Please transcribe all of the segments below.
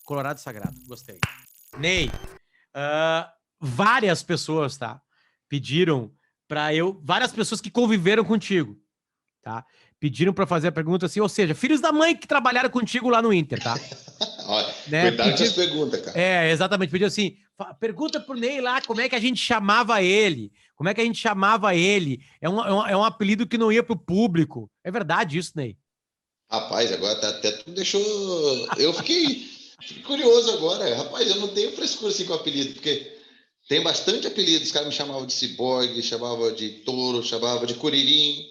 Colorado Sagrado. Gostei. Ney, várias pessoas, tá? Pediram para eu... Várias pessoas que conviveram contigo, tá? Pediram para fazer a pergunta assim, ou seja, filhos da mãe que trabalharam contigo lá no Inter, tá? Olha, Né? cuidado com as perguntas, cara. Exatamente. Pediu assim, pergunta pro Ney lá como é que a gente chamava ele. Como é que a gente chamava ele? É um apelido que não ia pro público. É verdade isso, Ney? Rapaz, agora até tu deixou... Eu fiquei curioso agora. Rapaz, eu não tenho frescura assim com apelido, porque tem bastante apelido. Os caras me chamavam de ciborgue, chamavam de touro, chamavam de curirim,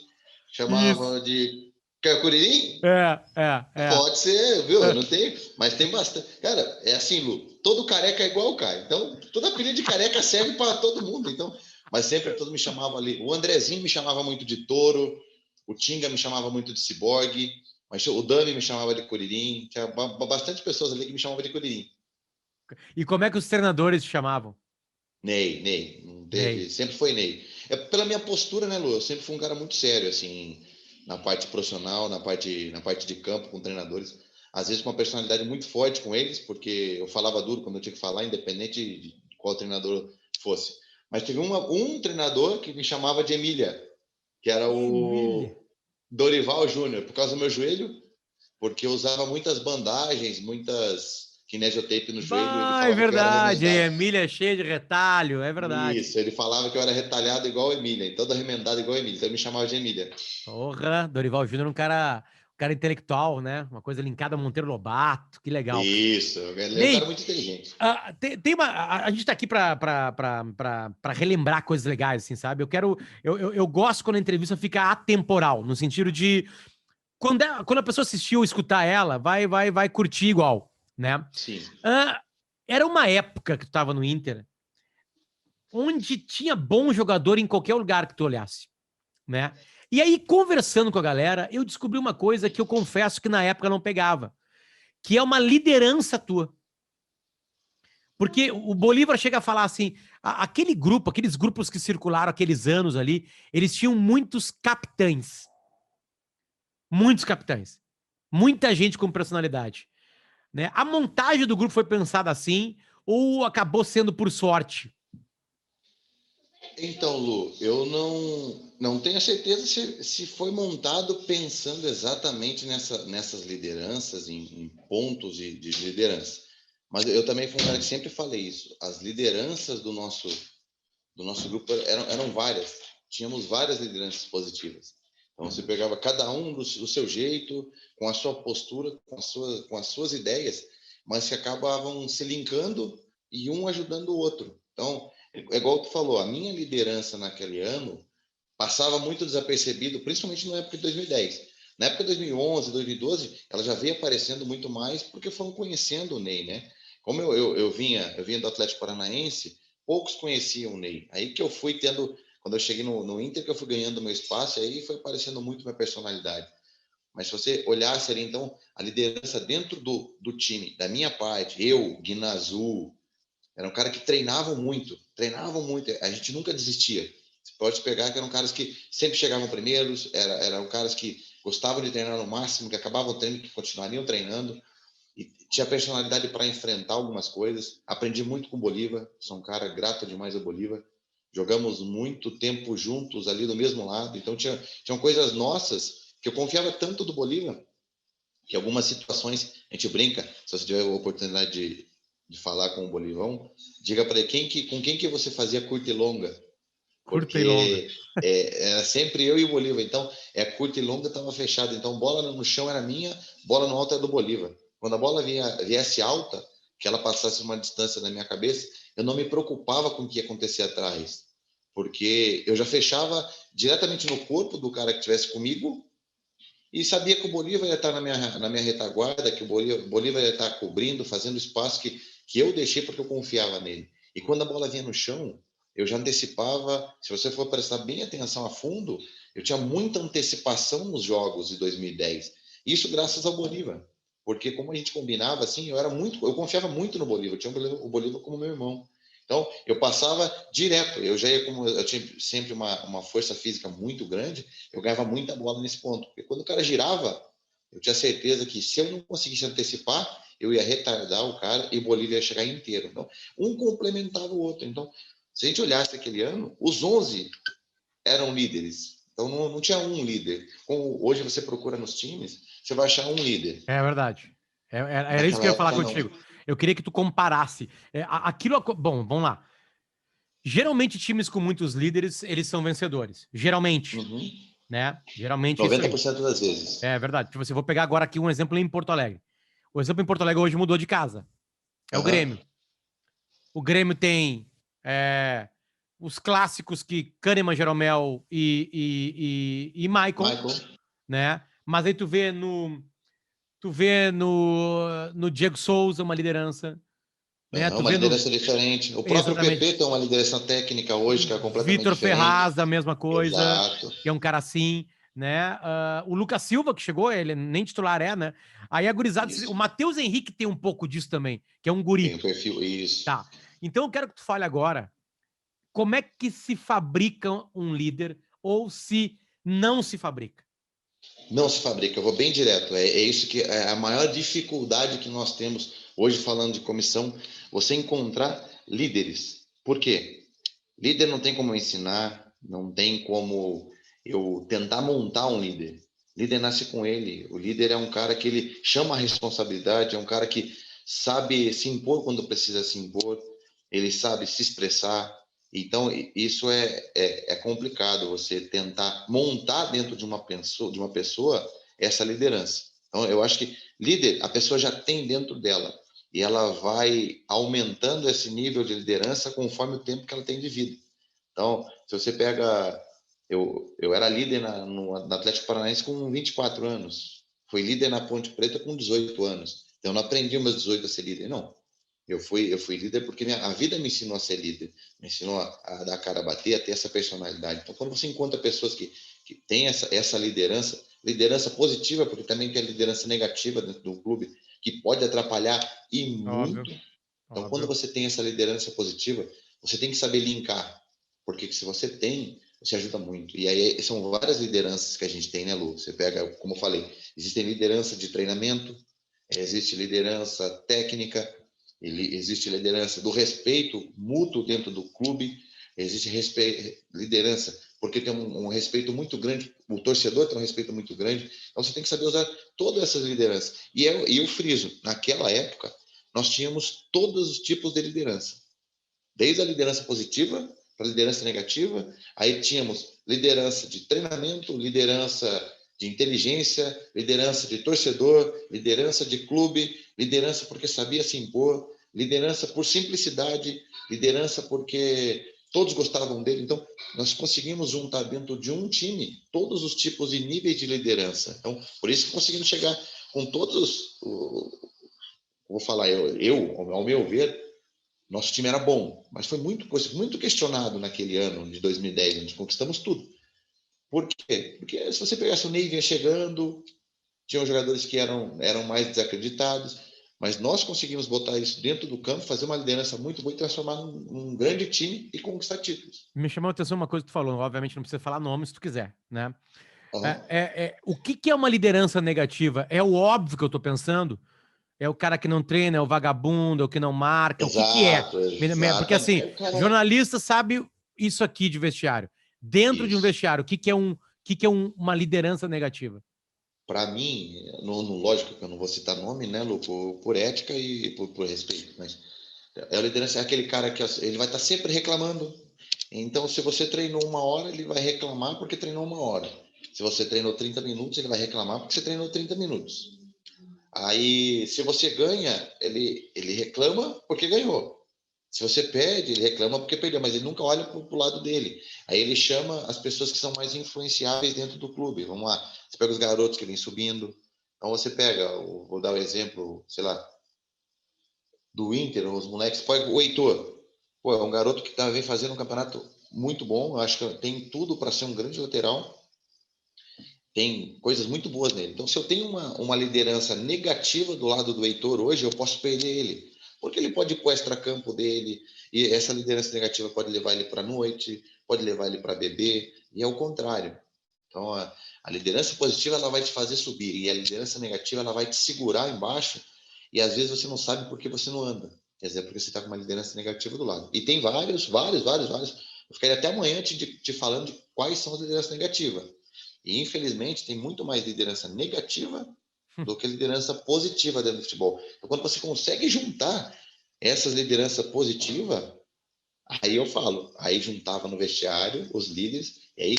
chamavam Isso. de... Quer curirim? É. Pode ser, viu? Eu não tenho, mas tem bastante. Cara, é assim, Lu, todo careca é igual o Caio. Então, todo apelido de careca serve para todo mundo. Então, mas sempre todos me chamavam ali. O Andrezinho me chamava muito de touro, o Tinga me chamava muito de ciborgue, mas o Dani me chamava de curirim. Tinha bastante pessoas ali que me chamavam de curirim. E como é que os treinadores te chamavam? Ney, não teve, Ney. sempre foi Ney. É pela minha postura, né, Lu? Eu sempre fui um cara muito sério, assim, na parte profissional, na parte de campo com treinadores. Às vezes com uma personalidade muito forte com eles, porque eu falava duro quando eu tinha que falar, independente de qual treinador fosse. Mas teve um treinador que me chamava de Emília, que era Emília. o Dorival Júnior, por causa do meu joelho, porque eu usava muitas bandagens, muitas kinesiotape no joelho, e ele É falava que eu era verdade. A remendado. Emília é cheia de retalho, é verdade. Isso, ele falava que eu era retalhado igual a Emília, todo arremendado igual a Emília, então ele me chamava de Emília. Porra, Dorival Júnior é um cara intelectual, né? Uma coisa linkada a Monteiro Lobato, que legal. Isso, ele é um cara Ney, muito inteligente. tem uma. A gente tá aqui pra relembrar coisas legais, assim, sabe? Eu gosto quando a entrevista fica atemporal, no sentido de. Quando a pessoa assistir ou escutar ela, vai curtir igual, né? Sim. Ah, era uma época que tu tava no Inter, onde tinha bom jogador em qualquer lugar que tu olhasse, né? E aí, conversando com a galera, eu descobri uma coisa que eu confesso que na época não pegava, que é uma liderança tua. Porque o Bolívar chega a falar assim, aquele grupo, aqueles grupos que circularam aqueles anos ali, eles tinham muitos capitães. Muitos capitães. Muita gente com personalidade. Né? A montagem do grupo foi pensada assim ou acabou sendo por sorte? Então, Lu, eu não tenho certeza se foi montado pensando exatamente nessas lideranças, em pontos de liderança. Mas eu também fui um cara que sempre falei isso. As lideranças do nosso grupo eram várias. Tínhamos várias lideranças positivas. Então, você pegava cada um do seu jeito, com a sua postura, com as suas ideias, mas que acabavam se linkando e um ajudando o outro. Então, é igual tu falou, a minha liderança naquele ano passava muito desapercebido, principalmente na época de 2010. Na época de 2011, 2012, ela já veio aparecendo muito mais porque foram conhecendo o Ney, né? Como eu vinha do Atlético Paranaense, poucos conheciam o Ney. Aí que eu fui tendo, quando eu cheguei no Inter, que eu fui ganhando meu espaço, aí foi aparecendo muito minha personalidade. Mas se você olhasse ali, então, a liderança dentro do time, da minha parte, eu, Guinazu, era um cara que treinavam muito, a gente nunca desistia. Você pode pegar que eram caras que sempre chegavam primeiros, eram caras que gostavam de treinar no máximo, que acabavam o treino, que continuariam treinando, e tinha personalidade para enfrentar algumas coisas. Aprendi muito com o Bolívar, sou um cara grato demais ao Bolívar. Jogamos muito tempo juntos ali do mesmo lado, então tinham coisas nossas que eu confiava tanto do Bolívar, que algumas situações a gente brinca, se você tiver a oportunidade de falar com o Bolivão, diga para ele com quem que você fazia curta e longa, Curta e longa. porque era sempre eu e o Bolívar, então curta e longa estava fechado, então bola no chão era minha, bola no alto era do Bolívar. Quando a bola viesse alta, que ela passasse uma distância na minha cabeça, eu não me preocupava com o que ia acontecer atrás, porque eu já fechava diretamente no corpo do cara que estivesse comigo e sabia que o Bolívar ia estar na minha retaguarda, que o Bolívar ia estar cobrindo, fazendo espaço que eu deixei porque eu confiava nele. E quando a bola vinha no chão, eu já antecipava. Se você for prestar bem atenção a fundo, eu tinha muita antecipação nos jogos de 2010. Isso graças ao Bolívar. Porque como a gente combinava assim, eu confiava muito no Bolívar, eu tinha o Bolívar como meu irmão. Então, eu passava direto, eu tinha sempre uma força física muito grande, eu ganhava muita bola nesse ponto. Porque quando o cara girava, eu tinha certeza que se eu não conseguisse antecipar, eu ia retardar o cara e o Bolívar ia chegar inteiro. Então, um complementava o outro. Então, se a gente olhasse aquele ano, os 11 eram líderes. Então, não tinha um líder. Como hoje você procura nos times, você vai achar um líder. É verdade. Era isso que Naquela eu ia falar época, não. contigo. Eu queria que tu comparasse. Bom, vamos lá. Geralmente, times com muitos líderes, eles são vencedores. Geralmente, Uhum. né? Geralmente isso aí. 90% das vezes. É verdade. Tipo assim, eu vou pegar agora aqui um exemplo em Porto Alegre. O exemplo em Porto Alegre hoje mudou de casa. É o Aham. Grêmio. O Grêmio tem os clássicos que Kahneman, Jeromel e Maicon, Michael. né? Mas aí tu vê no Diego Souza uma liderança, né? Tu Uma vê no liderança diferente. O próprio exatamente PP tem uma liderança técnica hoje que é completamente Vitor diferente. Ferraz, a mesma coisa, Exato. que é um cara assim, né? O Lucas Silva que chegou, ele nem titular né? Aí a gurizada, o Isso. Matheus Henrique tem um pouco disso também, que é um Tem guri, o perfil. Isso. tá? Então eu quero que tu fale agora como é que se fabrica um líder ou se não se fabrica. Não se fabrica, eu vou bem direto. É isso que é a maior dificuldade que nós temos hoje falando de comissão, você encontrar líderes. Por quê? Líder não tem como eu ensinar, não tem como eu tentar montar um líder. Líder nasce com ele. O líder é um cara que ele chama a responsabilidade, é um cara que sabe se impor quando precisa se impor, ele sabe se expressar. Então, isso é complicado, você tentar montar dentro de uma pessoa essa liderança. Então, eu acho que líder, a pessoa já tem dentro dela e ela vai aumentando esse nível de liderança conforme o tempo que ela tem de vida. Então, se você pega... Eu era líder no Atlético Paranaense com 24 anos. Fui líder na Ponte Preta com 18 anos. Então, eu não aprendi aos meus 18 a ser líder, não. Eu fui líder porque a vida me ensinou a ser líder. Me ensinou a dar a cara a bater, a ter essa personalidade. Então, quando você encontra pessoas que têm essa liderança positiva, porque também tem a liderança negativa dentro do clube, que pode atrapalhar e Óbvio, muito. Então, quando óbvio. você tem essa liderança positiva, você tem que saber linkar. Porque se você tem, você ajuda muito. E aí são várias lideranças que a gente tem, né, Lu? Você pega, como eu falei, existe liderança de treinamento, existe liderança técnica, existe liderança do respeito mútuo dentro do clube, existe liderança porque tem um respeito muito grande, o torcedor tem um respeito muito grande, então você tem que saber usar todas essas lideranças. E eu friso, naquela época, nós tínhamos todos os tipos de liderança, desde a liderança positiva para a liderança negativa, aí tínhamos liderança de treinamento, liderança de inteligência, liderança de torcedor, liderança de clube, liderança porque sabia se impor, liderança por simplicidade, liderança porque todos gostavam dele. Então, nós conseguimos juntar dentro de um time todos os tipos e níveis de liderança. Então, por isso que conseguimos chegar com todos vou falar, ao meu ver, nosso time era bom, mas foi muito questionado naquele ano de 2010, onde conquistamos tudo. Por quê? Porque se você pegasse o Ney vinha chegando, tinham jogadores que eram mais desacreditados, mas nós conseguimos botar isso dentro do campo, fazer uma liderança muito boa e transformar num grande time e conquistar títulos. Me chamou a atenção uma coisa que tu falou, obviamente não precisa falar nome se tu quiser, né? Uhum. O que é uma liderança negativa? É o óbvio que eu tô pensando? É o cara que não treina, é o vagabundo, é o que não marca, o que é? Exato, Porque exatamente. assim, É o cara. jornalista sabe isso aqui de vestiário. Dentro de um Isso. vestiário, uma liderança negativa? Para mim, lógico que eu não vou citar nome, né, Lu, por ética e por respeito, mas a liderança é aquele cara que ele vai estar sempre reclamando. Então, se você treinou uma hora, ele vai reclamar porque treinou uma hora. Se você treinou 30 minutos, ele vai reclamar porque você treinou 30 minutos. Aí, se você ganha, ele reclama porque ganhou. Se você perde, ele reclama porque perdeu, mas ele nunca olha para o lado dele. Aí ele chama as pessoas que são mais influenciáveis dentro do clube. Vamos lá, você pega os garotos que vêm subindo. Então você pega, vou dar o exemplo, sei lá, do Inter, os moleques, o Heitor. Pô, é um garoto que vem fazendo um campeonato muito bom, eu acho que tem tudo para ser um grande lateral, tem coisas muito boas nele. Então, se eu tenho uma liderança negativa do lado do Heitor hoje, eu posso perder ele. Porque ele pode ir para o extracampo dele, e essa liderança negativa pode levar ele para a noite, pode levar ele para beber, e é o contrário. Então, a liderança positiva ela vai te fazer subir, e a liderança negativa ela vai te segurar embaixo E às vezes você não sabe por que você não anda. Quer dizer, porque você está com uma liderança negativa do lado. E tem vários. Eu ficaria até amanhã te falando de quais são as lideranças negativas. E, infelizmente, tem muito mais liderança negativa do que liderança positiva dentro do futebol. Então, quando você consegue juntar essas lideranças positivas, aí eu falo, aí juntava no vestiário os líderes, e aí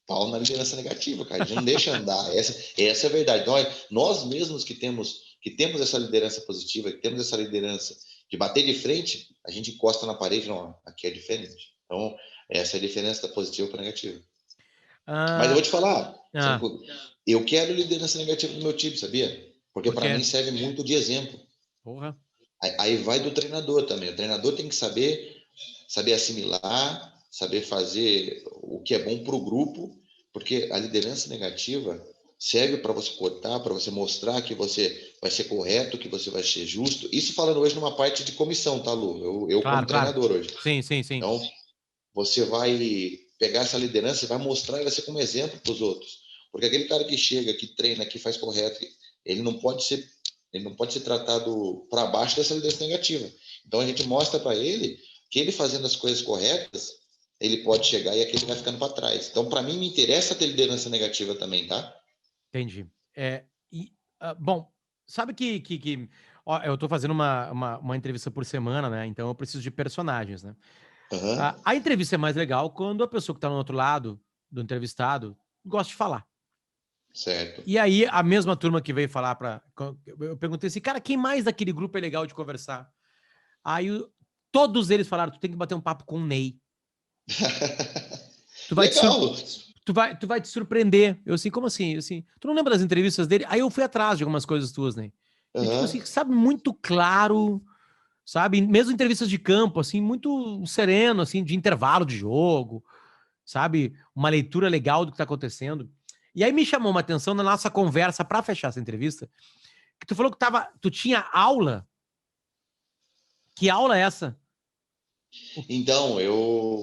pau na liderança negativa, cara. A gente não deixa andar. Essa é a verdade. Então, nós mesmos que temos essa liderança positiva, que temos essa liderança de bater de frente, a gente encosta na parede, não, aqui é diferente. Então, essa é a diferença da positiva para a negativa. Mas eu Ah, vou te falar, ah, eu quero liderança negativa no meu time, sabia? Porque por para quê? mim serve muito de exemplo. Porra. Aí vai do treinador também. O treinador tem que saber assimilar, saber fazer o que é bom para o grupo, porque a liderança negativa serve para você cortar, para você mostrar que você vai ser correto, que você vai ser justo. Isso falando hoje numa parte de comissão, tá, Lu? Eu como Claro, claro. treinador hoje. Sim, sim, sim. Então, você vai pegar essa liderança e vai mostrar e vai ser como exemplo para os outros. Porque aquele cara que chega, que treina, que faz correto, ele não pode ser tratado para baixo dessa liderança negativa. Então a gente mostra para ele que ele fazendo as coisas corretas, ele pode chegar e aquele vai ficando para trás. Então, para mim, me interessa ter liderança negativa também, tá? Entendi. Bom, sabe ó, eu tô fazendo uma entrevista por semana, né? Então eu preciso de personagens, né? Uhum. A entrevista é mais legal quando a pessoa que tá no outro lado do entrevistado gosta de falar. Certo. E aí, a mesma turma que veio falar para. Eu perguntei assim, cara, quem mais daquele grupo é legal de conversar? Aí todos eles falaram: tu tem que bater um papo com o Ney. Tu vai te, sur- Legal. tu vai te surpreender. Eu assim, como assim? Eu, assim, tu não lembra das entrevistas dele? Aí eu fui atrás de algumas coisas tuas, né? E tipo Uhum. assim, sabe, muito claro, sabe? Mesmo entrevistas de campo, assim, muito sereno, assim, de intervalo de jogo, sabe? Uma leitura legal do que tá acontecendo. E aí me chamou uma atenção na nossa conversa para fechar essa entrevista, que tu falou que tu tinha aula. Que aula é essa? Então,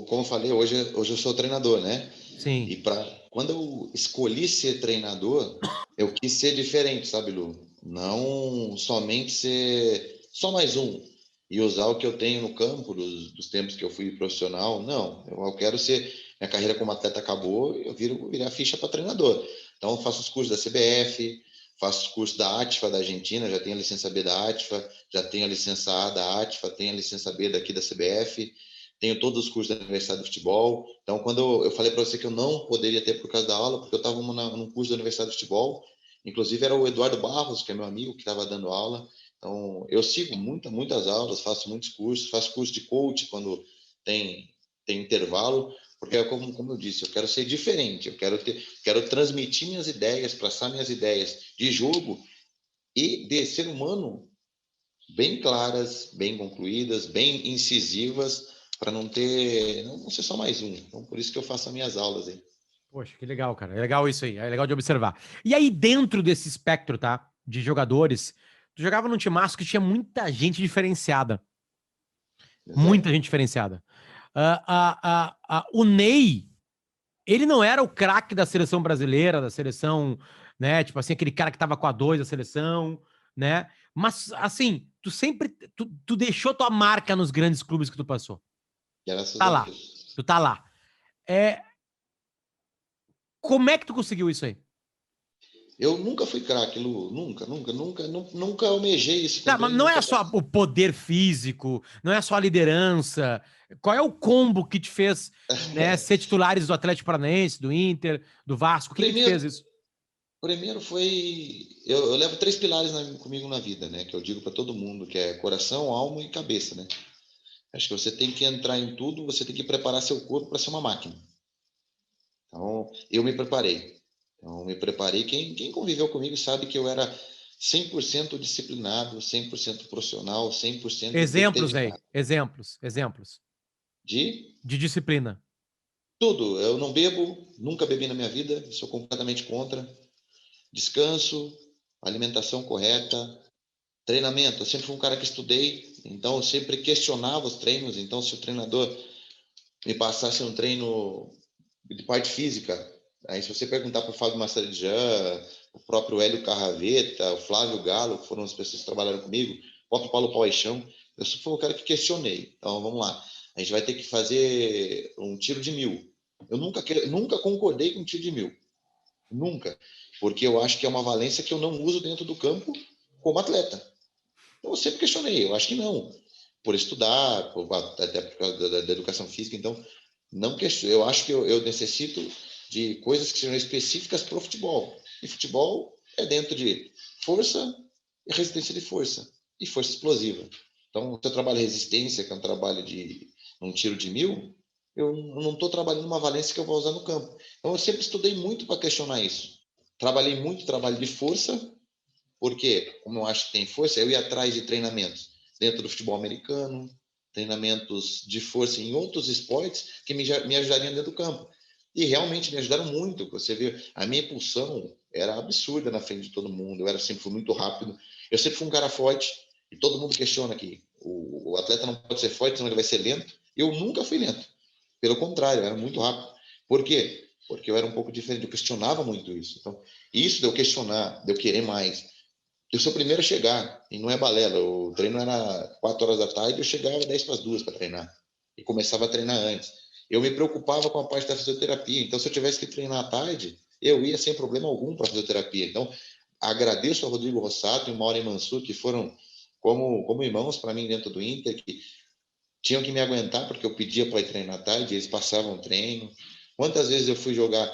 como eu falei, hoje eu sou treinador, né? Sim. E quando eu escolhi ser treinador, eu quis ser diferente, sabe, Lu? Não somente ser só mais um e usar o que eu tenho no campo dos tempos que eu fui profissional. Não, eu quero ser. Minha carreira como atleta acabou, eu virei a ficha para treinador. Então, eu faço os cursos da CBF, faço os cursos da ATFA da Argentina, já tenho a licença B da ATFA, já tenho a licença A da ATFA, tenho a licença B daqui da CBF, tenho todos os cursos da Universidade do Futebol. Então, quando eu falei para você que eu não poderia ter por causa da aula, porque eu estava num curso da Universidade do Futebol, inclusive era o Eduardo Barros, que é meu amigo, que estava dando aula. Então, eu sigo muitas aulas, faço muitos cursos, faço curso de coach quando tem intervalo, porque como eu disse, eu quero ser diferente, quero transmitir minhas ideias, passar minhas ideias de jogo e de ser humano bem claras, bem concluídas, bem incisivas, para não ser só mais um. Então, por isso que eu faço as minhas aulas aí. Poxa, que legal, cara. É legal isso aí. É legal de observar. E aí, dentro desse espectro, tá? De jogadores, tu jogava num timaço que tinha muita gente diferenciada. Muita Exato. gente diferenciada. O Ney, ele não era o craque da seleção brasileira, da seleção, né? Tipo assim, aquele cara que tava com a 2 da seleção, né? Mas, assim, tu deixou tua marca nos grandes clubes que tu passou. Graças Tá a lá. Deus. Tu tá lá. É, como é que tu conseguiu isso aí? Eu nunca fui craque, Lu. Nunca almejei isso Tá, mas também. não é Nunca. só o poder físico, não é só a liderança. Qual é o combo que te fez, né, ser titulares do Atlético Paranaense, do Inter, do Vasco? O que te Primeiro, fez isso? primeiro foi. Eu levo 3 pilares comigo na vida, né? Que eu digo para todo mundo, que é coração, alma e cabeça, né? Acho que você tem que entrar em tudo, você tem que preparar seu corpo para ser uma máquina. Então, eu me preparei. Então, me preparei. Quem conviveu comigo sabe que eu era 100% disciplinado, 100% profissional, 100% Exemplos aí, determinado. exemplos De de disciplina. tudo. Eu não bebo, nunca bebi na minha vida, sou completamente contra. Descanso, alimentação correta, treinamento. Eu sempre fui um cara que estudei, então eu sempre questionava os treinos. Então, se o treinador me passasse um treino de parte física, aí se você perguntar para o Fábio Massarejan, o próprio Hélio Carraveta, o Flávio Galo, que foram as pessoas que trabalharam comigo, o próprio Paulo Paixão, eu fui o cara que questionei. Então, vamos lá. A gente vai ter que fazer um tiro de 1.000. Eu nunca concordei com um tiro de 1.000. Nunca. Porque eu acho que é uma valência que eu não uso dentro do campo como atleta. Então, eu sempre questionei. Eu acho que não. Por estudar, até por causa da educação física. Então, não questiono. Eu acho que eu necessito de coisas que sejam específicas para o futebol. E futebol é dentro de força e resistência de força. E força explosiva. Então, se eu trabalho resistência, que é um trabalho de um tiro de 1.000, eu não estou trabalhando uma valência que eu vou usar no campo. Então, eu sempre estudei muito para questionar isso. Trabalhei muito trabalho de força, porque, como eu acho que tem força, eu ia atrás de treinamentos dentro do futebol americano, treinamentos de força em outros esportes que me ajudariam dentro do campo. E realmente me ajudaram muito. Você vê, a minha impulsão era absurda na frente de todo mundo. Eu sempre fui muito rápido. Eu sempre fui um cara forte. E todo mundo questiona aqui. O atleta não pode ser forte, senão ele vai ser lento. Eu nunca fui lento. Pelo contrário, eu era muito rápido. Por quê? Porque eu era um pouco diferente. Eu questionava muito isso. Então, isso de eu questionar, de eu querer mais, eu sou o primeiro a chegar, e não é balela. O treino era 4 horas da tarde, eu chegava 10 para as 2 para treinar. E começava a treinar antes. Eu me preocupava com a parte da fisioterapia. Então, se eu tivesse que treinar à tarde, eu ia sem problema algum para a fisioterapia. Então, agradeço ao Rodrigo Rossato e ao Mauro Mansur, que foram como irmãos para mim dentro do Inter, que tinham que me aguentar, porque eu pedia para ir treinar à tarde, eles passavam treino. Quantas vezes eu fui jogar,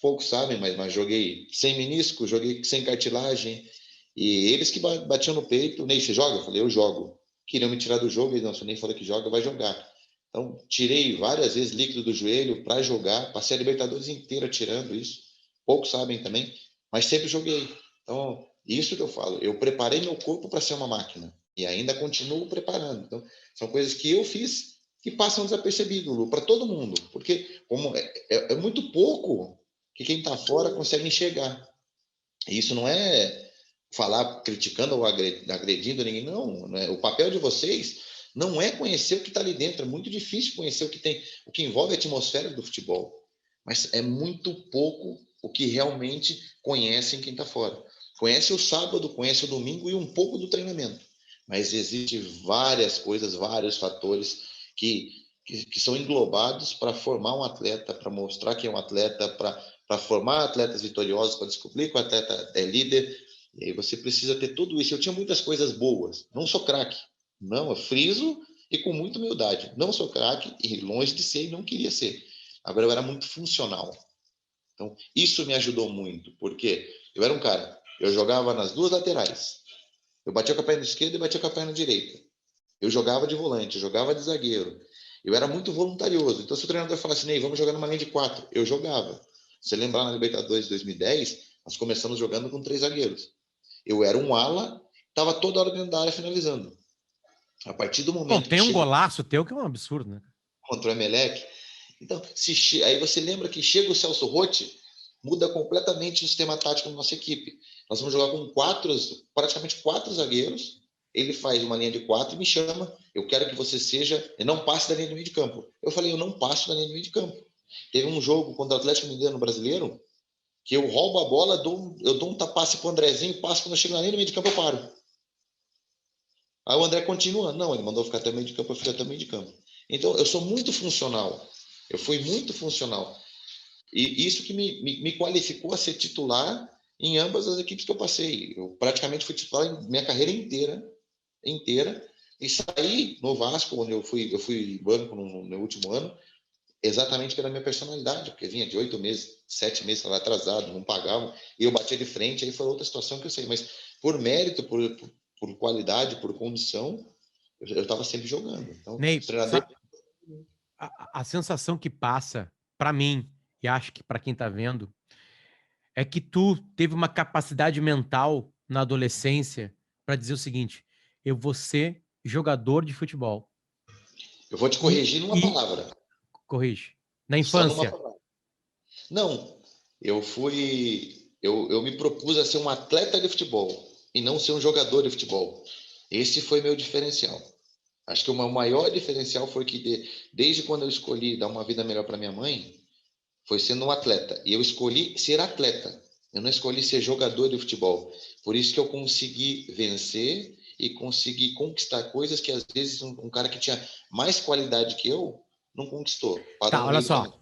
poucos sabem, mas joguei sem menisco, joguei sem cartilagem, e eles que batiam no peito. Ney, você joga? Eu falei, eu jogo. Queriam me tirar do jogo, eles não, você nem falou que joga, vai jogar. Então, tirei várias vezes líquido do joelho para jogar, passei a Libertadores inteira tirando isso. Poucos sabem também, mas sempre joguei. Então, isso que eu falo, eu preparei meu corpo para ser uma máquina e ainda continuo preparando. Então, são coisas que eu fiz que passam desapercebido, para todo mundo, porque como é muito pouco que quem está fora consegue enxergar. E isso não é falar criticando ou agredindo ninguém, não. Né? O papel de vocês não é conhecer o que está ali dentro. É muito difícil conhecer o que envolve a atmosfera do futebol. Mas é muito pouco o que realmente conhecem quem está fora. Conhece o sábado, conhece o domingo e um pouco do treinamento. Mas existem várias coisas, vários fatores que são englobados para formar um atleta, para mostrar que é um atleta, para formar atletas vitoriosos, para descobrir que o atleta é líder. E aí você precisa ter tudo isso. Eu tinha muitas coisas boas. Não sou craque. Não, eu friso e com muita humildade. Não sou craque e longe de ser e não queria ser. Agora eu era muito funcional. Então, isso me ajudou muito, porque eu era um cara, eu jogava nas duas laterais. Eu batia com a perna esquerda e batia com a perna direita. Eu jogava de volante, eu jogava de zagueiro. Eu era muito voluntarioso. Então, se o treinador falasse, Ney, vamos jogar numa linha de 4, eu jogava. Se você lembrar na Libertadores de 2010, nós começamos jogando com 3 zagueiros. Eu era um ala, estava toda hora dentro da área finalizando. A partir do Bom, momento que tem um chega golaço teu que é um absurdo, né? contra o Emelec, então, aí você lembra que chega o Celso Rotti, muda completamente o sistema tático da nossa equipe. Nós vamos jogar com praticamente 4 zagueiros. Ele faz uma linha de 4 e me chama. Eu quero que você eu não passe da linha do meio de campo. Eu falei, eu não passo da linha do meio de campo. Teve um jogo contra o Atlético Mineiro no Brasileiro, que eu roubo a bola, eu dou um passe pro Andrezinho, passo quando eu chego na linha do meio de campo, eu paro. Aí o André continua. Não, ele mandou ficar até o meio de campo, eu fiquei até o meio de campo. Então, eu sou muito funcional. Eu fui muito funcional. E isso que me qualificou a ser titular em ambas as equipes que eu passei. Eu praticamente fui titular em minha carreira inteira, e saí no Vasco, onde eu fui banco no meu último ano, exatamente pela minha personalidade, porque vinha de 8 meses, 7 meses lá atrasado, não pagavam, e eu batia de frente, aí foi outra situação que eu sei, mas por mérito, por qualidade, por condição, eu estava sempre jogando. Então, Ney, os treinadores... a sensação que passa para mim, e acho que para quem tá vendo, é que tu teve uma capacidade mental na adolescência para dizer o seguinte: eu vou ser jogador de futebol. Eu vou te corrigir numa E palavra, corrige. Na só numa infância. palavra. Não, eu me propus a ser um atleta de futebol e não ser um jogador de futebol. Esse foi meu diferencial. Acho que o meu maior diferencial foi que desde quando eu escolhi dar uma vida melhor para minha mãe, foi sendo um atleta. E eu escolhi ser atleta. Eu não escolhi ser jogador de futebol. Por isso que eu consegui vencer e consegui conquistar coisas que, às vezes, um cara que tinha mais qualidade que eu não conquistou. Parou Tá, no olha meio do só. caminho.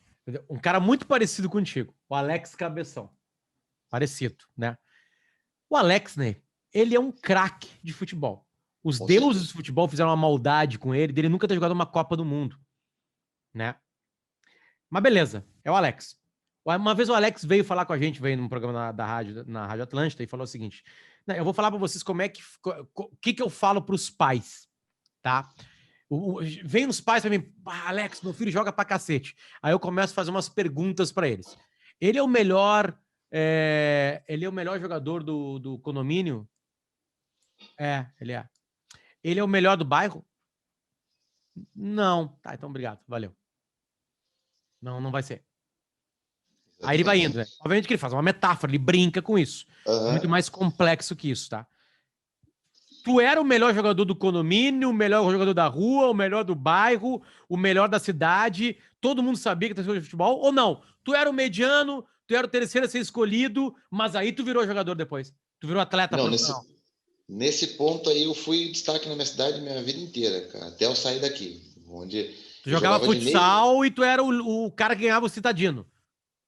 Um cara muito parecido contigo, o Alex Cabeção. Parecido, né? O Alex, né? Ele é um craque de futebol. Os Com deuses certeza. do futebol fizeram uma maldade com ele, dele nunca ter jogado uma Copa do Mundo, né? Mas beleza, é o Alex. Uma vez o Alex veio falar com a gente, veio num programa na Rádio Atlântida e falou o seguinte: "Né, eu vou falar para vocês como é que o que eu falo para os pais, tá? Vem os pais para mim, Alex, meu filho joga pra cacete. Aí eu começo a fazer umas perguntas para eles. Ele é o melhor, ele é o melhor jogador do condomínio? É, ele é. Ele é o melhor do bairro? Não. Tá, então obrigado, valeu. Não, não vai ser. Aí ele vai indo, né? Exatamente. Obviamente que ele faz uma metáfora, ele brinca com isso. É muito Aham. mais complexo que isso, tá? Tu era o melhor jogador do condomínio, o melhor jogador da rua, o melhor do bairro, o melhor da cidade. Todo mundo sabia que tu jogava de futebol, ou não? Tu era o mediano, tu era o terceiro a ser escolhido, mas aí tu virou jogador depois. Tu virou atleta Não, profissional. nesse ponto aí eu fui destaque na minha cidade minha vida inteira, cara, até eu sair daqui, onde Tu eu jogava jogava de meio. futsal e tu era o cara que ganhava o citadino.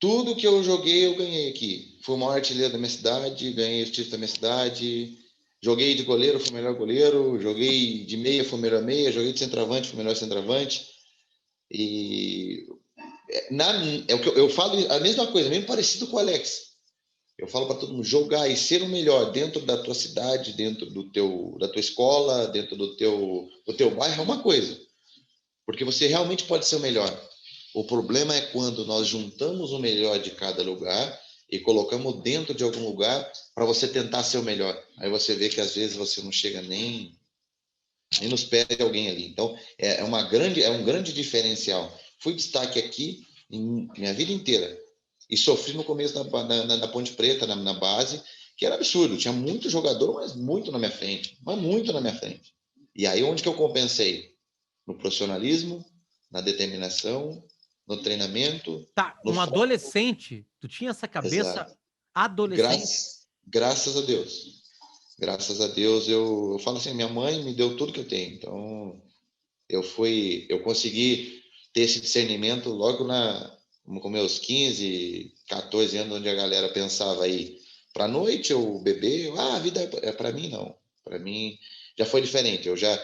Tudo que eu joguei, eu ganhei aqui. Fui o maior artilheiro da minha cidade, ganhei os títulos da minha cidade. Joguei de goleiro, fui o melhor goleiro. Joguei de meia, fui o melhor meia. Joguei de centroavante, fui o melhor centroavante. E é o que eu falo a mesma coisa, mesmo parecido com o Alex. Eu falo para todo mundo, jogar e ser o melhor dentro da tua cidade, dentro da tua escola, dentro do teu bairro é uma coisa. Porque você realmente pode ser o melhor. O problema é quando nós juntamos o melhor de cada lugar e colocamos dentro de algum lugar para você tentar ser o melhor. Aí você vê que às vezes você não chega nem nos pés de alguém ali. Então, é um grande diferencial. Fui destaque aqui em minha vida inteira. E sofri no começo na Ponte Preta, na base, que era absurdo. Tinha muito jogador, mas muito na minha frente. Mas muito na minha frente. E aí, onde que eu compensei? No profissionalismo, na determinação, no treinamento, Tá, no um foco. adolescente, tu tinha essa cabeça Exato. adolescente? Graças a Deus. Graças a Deus, eu falo assim, minha mãe me deu tudo que eu tenho. Então, eu consegui ter esse discernimento logo com meus 15, 14 anos, onde a galera pensava aí para noite ou beber, a vida é para mim não. Para mim já foi diferente. Eu já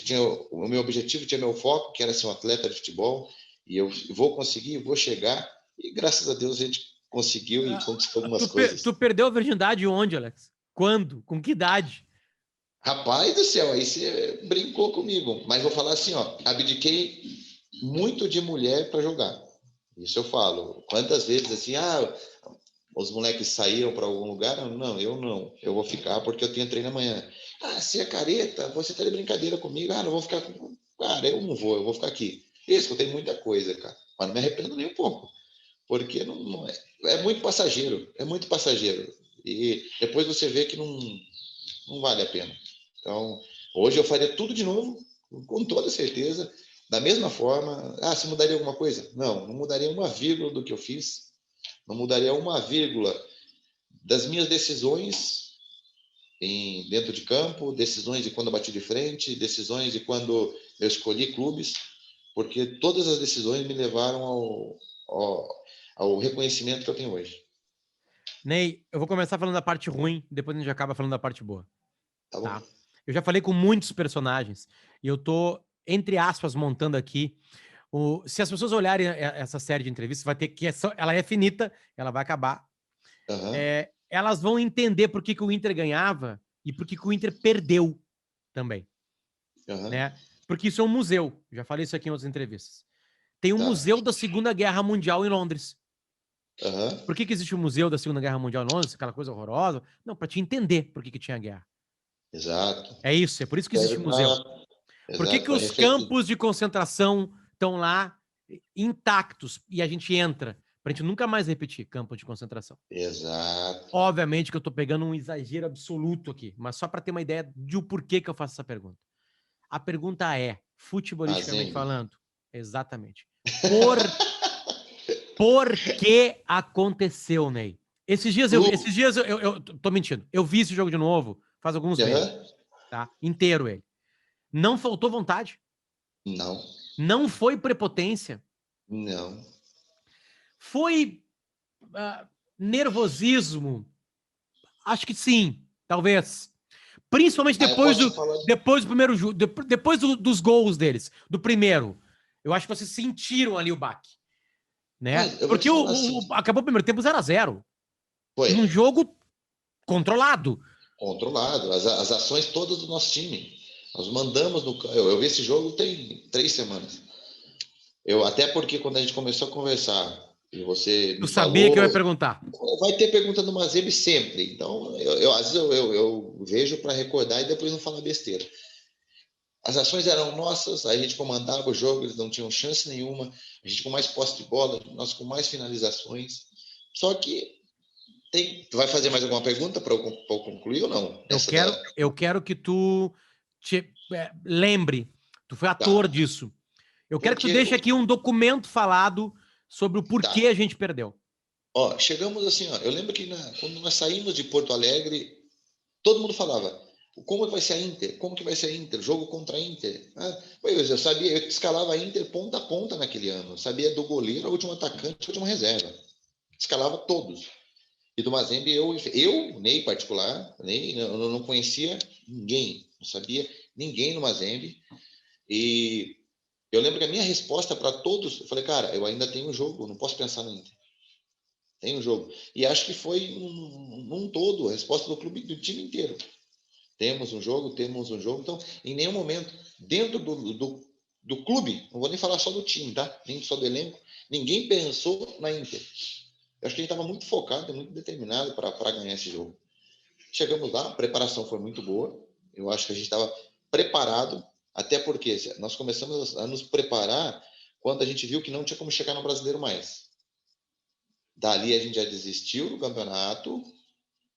tinha o meu objetivo, tinha meu foco, que era ser um atleta de futebol, e eu vou conseguir, vou chegar, e graças a Deus a gente conseguiu e conquistou algumas Tu coisas. perdeu a virgindade onde, Alex? Quando? Com que idade? Rapaz do céu, aí você brincou comigo. Mas vou falar assim, ó, abdiquei muito de mulher para jogar. Isso eu falo. Quantas vezes assim, os moleques saíram para algum lugar? Não, eu não. Eu vou ficar porque eu tenho treino amanhã. Ah, você é careta, você tá de brincadeira comigo. Ah, não vou ficar com. Cara, eu não vou, eu vou ficar aqui. Isso, eu tenho muita coisa, cara. Mas não me arrependo nem um pouco. Porque é muito passageiro. É muito passageiro. E depois você vê que não vale a pena. Então, hoje eu faria tudo de novo, com toda certeza, da mesma forma. Ah, se mudaria alguma coisa? Não, não mudaria uma vírgula do que eu fiz, não mudaria uma vírgula das minhas decisões dentro de campo, decisões de quando eu bati de frente, decisões de quando eu escolhi clubes, porque todas as decisões me levaram ao reconhecimento que eu tenho hoje. Ney, eu vou começar falando da parte ruim, depois a gente acaba falando da parte boa, Tá bom? tá? Eu já falei com muitos personagens e eu tô, entre aspas, montando aqui. Se as pessoas olharem essa série de entrevistas, vai ter que. Ela é finita, ela vai acabar. Uhum, Elas vão entender por que o Inter ganhava e por que o Inter perdeu também, uhum, né? Porque isso é um museu. Já falei isso aqui em outras entrevistas. Tem um tá. museu da Segunda Guerra Mundial em Londres. Uhum, Por que existe o Museu da Segunda Guerra Mundial em Londres? Aquela coisa horrorosa? Não, para te entender por que tinha guerra. exato. É isso, é por isso que existe Serve o museu. para. Por que Exato, para os refletir. campos de concentração estão lá intactos e a gente entra? Para a gente nunca mais repetir campo de concentração. Exato. Obviamente que eu estou pegando um exagero absoluto aqui, mas só para ter uma ideia de o porquê que eu faço essa pergunta. A pergunta é, futebolisticamente Fazendo. falando, exatamente. Por que aconteceu, Ney? Esses dias eu tô mentindo. Eu vi esse jogo de novo faz alguns meses, Aham. tá? Inteiro ele. Não faltou vontade. Não, Não foi prepotência. não. Foi nervosismo. Acho que sim, talvez. Principalmente Ah, eu posso te falar. depois do primeiro jogo, depois dos gols deles, do primeiro. Eu acho que vocês sentiram ali o baque, né? Mas eu vou te Porque falar assim. acabou o primeiro tempo 0-0 Foi num jogo controlado. controlado. As ações todas do nosso time. Nós mandamos no. Eu vi esse jogo tem 3 semanas. Até porque quando a gente começou a conversar e você Eu me sabia que eu ia falou, perguntar. vai ter pergunta do Mazembe sempre. Então, às vezes eu vejo para recordar e depois não falar besteira. As ações eram nossas, a gente comandava o jogo, eles não tinham chance nenhuma, a gente com mais posse de bola, nós com mais finalizações. Só que tu vai fazer mais alguma pergunta para eu concluir ou não? Eu quero que tu lembre. Tu foi Tá. ator disso. Eu quero que tu Porque deixe aqui um documento falado sobre o tá. porquê a gente perdeu. Ó, chegamos assim, ó. Eu lembro que quando nós saímos de Porto Alegre, todo mundo falava: como vai ser a Inter? Como que vai ser a Inter? Jogo contra a Inter. Eu sabia, eu escalava a Inter ponta a ponta naquele ano. Eu sabia do goleiro, ao último atacante, ao último reserva. Escalava todos. E do Mazembe, Ney particular, Ney, eu não conhecia ninguém, não sabia ninguém no Mazembe. E eu lembro que a minha resposta para todos, eu falei, cara, eu ainda tenho um jogo, não posso pensar no Inter. Tem um jogo. E acho que foi num todo, a resposta do clube, do time inteiro. Temos um jogo, temos um jogo. Então, em nenhum momento, dentro do clube, não vou nem falar só do time, tá? Nem só do elenco, ninguém pensou na Inter. Eu acho que a gente estava muito focado, muito determinado para ganhar esse jogo. Chegamos lá, a preparação foi muito boa. Eu acho que a gente estava preparado, até porque nós começamos a nos preparar quando a gente viu que não tinha como chegar no brasileiro mais. Dali a gente já desistiu do campeonato,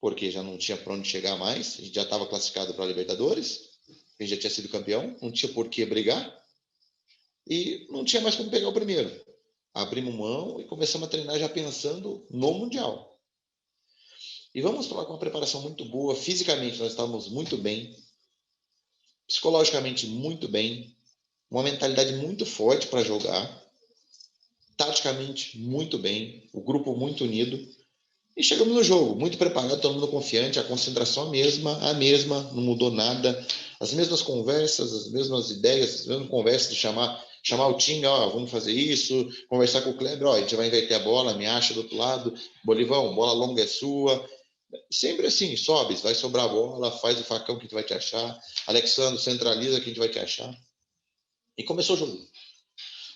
porque já não tinha para onde chegar mais. A gente já estava classificado para a Libertadores, a gente já tinha sido campeão, não tinha por que brigar e não tinha mais como pegar o primeiro. Abrimos mão e começamos a treinar já pensando no Mundial. E vamos falar com uma preparação muito boa. Fisicamente, nós estávamos muito bem. Psicologicamente, muito bem. Uma mentalidade muito forte para jogar. Taticamente, muito bem. O grupo muito unido. E chegamos no jogo, muito preparado, todo mundo confiante. A concentração a mesma, não mudou nada. As mesmas conversas, as mesmas ideias, as mesmas conversas de chamar o time, ó, vamos fazer isso, conversar com o Kleber, ó, a gente vai inverter a bola, me acha do outro lado, Bolivão, bola longa é sua. Sempre assim, sobe, vai sobrar a bola, faz o facão que a gente vai te achar. Alexandre, centraliza que a gente vai te achar. E começou o jogo.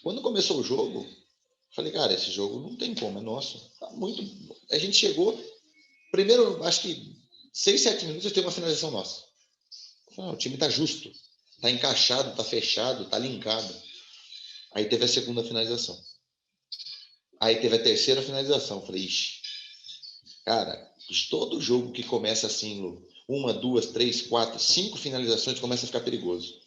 Quando começou o jogo, falei, cara, esse jogo não tem como, é nosso. Tá muito. A gente chegou, primeiro, acho que 6, 7 minutos tem uma finalização nossa. Falei, o time tá justo, tá encaixado, tá fechado, tá linkado. Aí teve a segunda finalização. Aí teve a terceira finalização. Falei, ixi, cara, todo jogo que começa assim, Lu, 1, 2, 3, 4, 5 finalizações, começa a ficar perigoso.